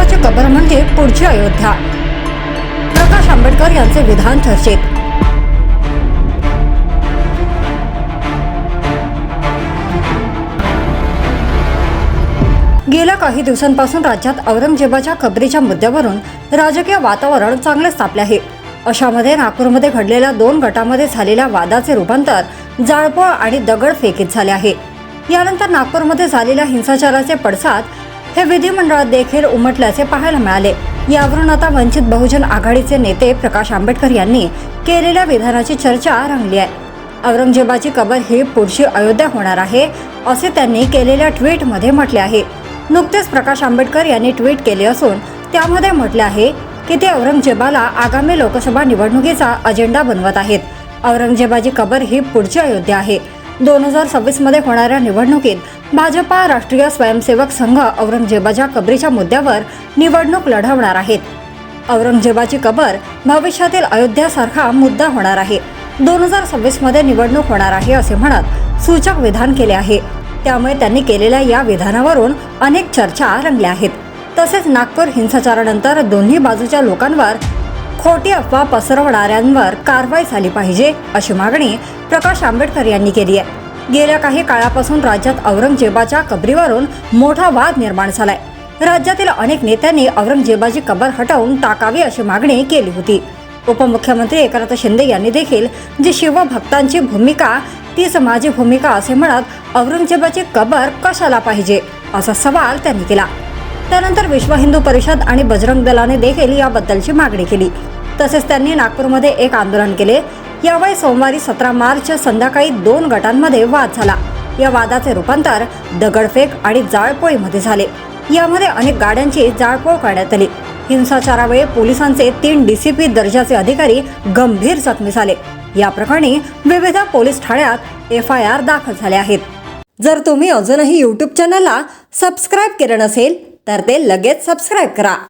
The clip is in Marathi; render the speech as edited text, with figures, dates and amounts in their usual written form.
औरंगजेबाची कबर म्हणजे पुढची अयोध्या. प्रकाश आंबेडकर यांचे विधान चर्चेत. गेल्या काही दिवसांपासून राज्यात औरंगजेबाच्या कबरीच्या मुद्द्यावरून राजकीय वातावरण चांगलेच तापले आहे. अशामध्ये नागपूरमध्ये घडलेल्या 2 गटांमध्ये झालेल्या वादाचे रूपांतर जाळपोळ आणि दगडफेकीत झाले आहे. यानंतर नागपूरमध्ये झालेल्या हिंसाचाराचे पडसाद हे विधिमंडळात देखील उमटल्याचे पाहायला मिळाले. यावरून आता वंचित बहुजन आघाडीचे नेते प्रकाश आंबेडकर यांनी केलेल्या विधानाची चर्चा रंगली आहे. औरंगजेबाची कबर ही पुढची अयोध्या होणार आहे, असे त्यांनी केलेल्या ट्विटमध्ये म्हटले आहे. नुकतेच प्रकाश आंबेडकर यांनी ट्विट केले असून त्यामध्ये म्हटले आहे की ते औरंगजेबाला आगामी लोकसभा निवडणुकीचा अजेंडा बनवत आहेत. औरंगजेबाची कबर ही पुढची अयोध्या आहे. 2026 मध्ये होणाऱ्या निवडणुकीत भाजपा राष्ट्रीय स्वयंसेवक संघ औरंगजेबाच्या कबरीच्या मुद्द्यावर निवडणूक लढवणार आहेत. औरंगजेबाची कबर भविष्यातील अयोध्यासारखा मुद्दा होणार आहे. 2026 मध्ये निवडणूक होणार आहे असे म्हणत सूचक विधान केले आहे. त्यामुळे त्यांनी केलेल्या या विधानावरून अनेक चर्चा रंगल्या आहेत. तसेच नागपूर हिंसाचारानंतर दोन्ही बाजूच्या लोकांवर खोटी अफवा पसरवणाऱ्यांवर कारवाई झाली पाहिजे अशी मागणी प्रकाश आंबेडकर यांनी केली आहे. गेल्या काही काळापासून राज्यात औरंगजेबाच्या कबरीवरून मोठा वाद निर्माण झालाय. राज्यातील अनेक नेत्यांनी औरंगजेबाची कबर हटवून टाकावी अशी मागणी केली होती. उपमुख्यमंत्री एकनाथ शिंदे यांनी देखील जी शिवभक्तांची भूमिका तीच माझी भूमिका असे म्हणत औरंगजेबाची कबर कशाला पाहिजे असा सवाल त्यांनी केला. त्यानंतर विश्व हिंदू परिषद आणि बजरंग दलाने देखील याबद्दलची मागणी केली. तसेच त्यांनी नागपूरमध्ये एक आंदोलन केले. यावेळी सोमवारी 17 मार्च संध्याकाळी 2 गटांमध्ये वाद झाला. या वादाचे रूपांतर दगडफेक आणि जाळपोळीमध्ये झाले. यामध्ये अनेक गाड्यांची जाळपोळ करण्यात आली. हिंसाचारावेळी पोलिसांचे 3 DCP दर्जाचे अधिकारी गंभीर जखमी झाले. या प्रकरणी विविध पोलीस ठाण्यात FIR दाखल झाले आहेत. जर तुम्ही अजूनही YouTube चॅनलला सबस्क्राईब केले नसेल तर ते लगेच सबस्क्राईब करा.